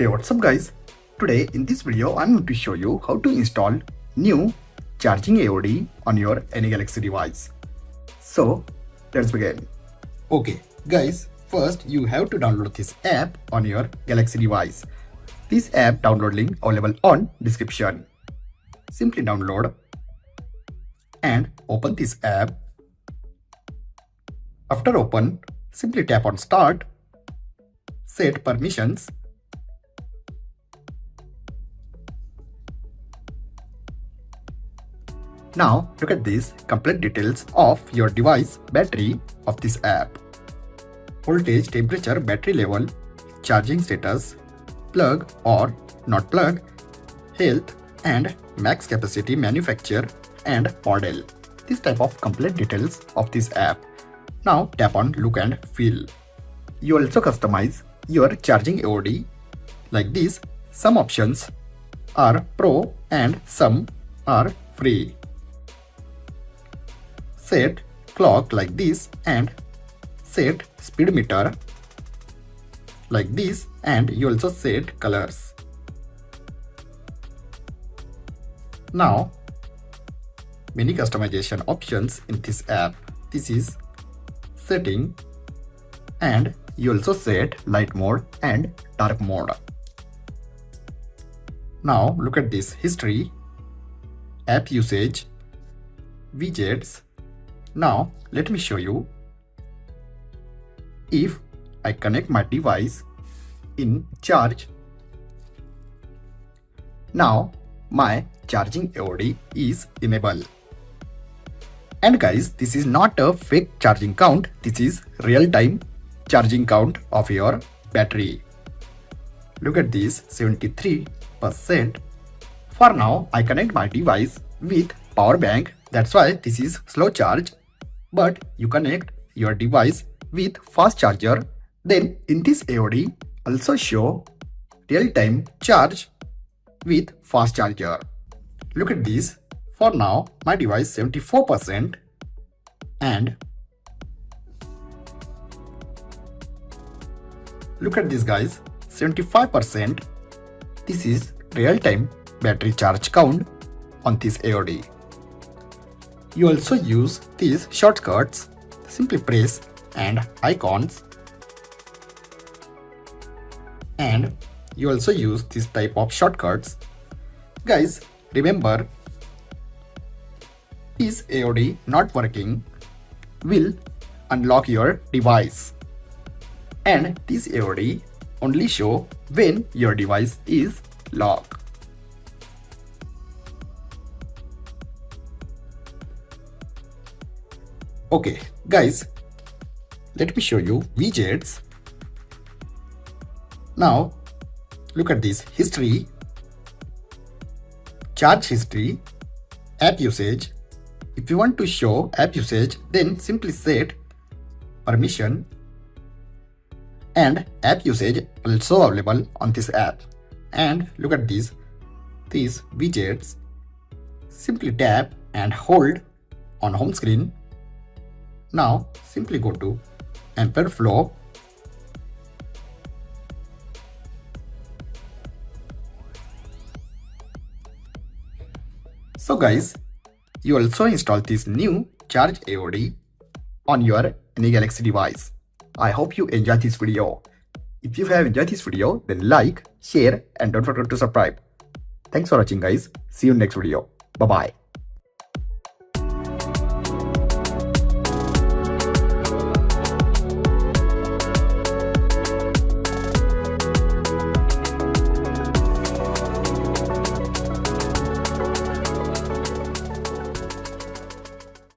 Hey, what's up guys? Today in this video I'm going to show you how to install new charging AOD on your any Galaxy device. So let's begin. Okay guys, first you have to download this app on your Galaxy device. This app download link available on description. Simply download and open this app. After open, simply tap on start, set permissions. Now look at this complete details of your device battery of this app. Voltage, temperature, battery level, charging status, plug or not plug, health and max capacity, manufacturer and model. This type of complete details of this app. Now tap on look and feel. You also customize your charging AOD like this. Some options are pro and some are free. Set clock like this and set speed meter like this, and you also set colors. Now many customization options in this app. This is setting, and you also set light mode and dark mode. Now look at this history, app usage, widgets. Now let me show you. If I connect my device in charge, now my charging AOD is enabled. And guys, this is not a fake charging count. This is real-time charging count of your battery. Look at this, 73%. For now, I connect my device with power bank. That's why this is slow charge. But you connect your device with fast charger, then in this AOD also show real-time charge with fast charger. Look at this. For now my device 74%, and look at this guys, 75%. This is real-time battery charge count on this AOD. You also use these shortcuts, simply press and icons, and you also use this type of shortcuts. Guys, remember, this AOD not working will unlock your device, and this AOD only show when your device is locked. Okay guys, let me show you widgets. Now look at this history, charge history, app usage. If you want to show app usage, then simply set permission, and app usage also available on this app. And look at these widgets. Simply tap and hold on home screen. Now simply go to ampere flow. So guys, you also install this new charge AOD on your any Galaxy device. I hope you enjoyed this video. If you have enjoyed this video, then like, share and don't forget to subscribe. Thanks for watching guys. See you in next video. Bye bye.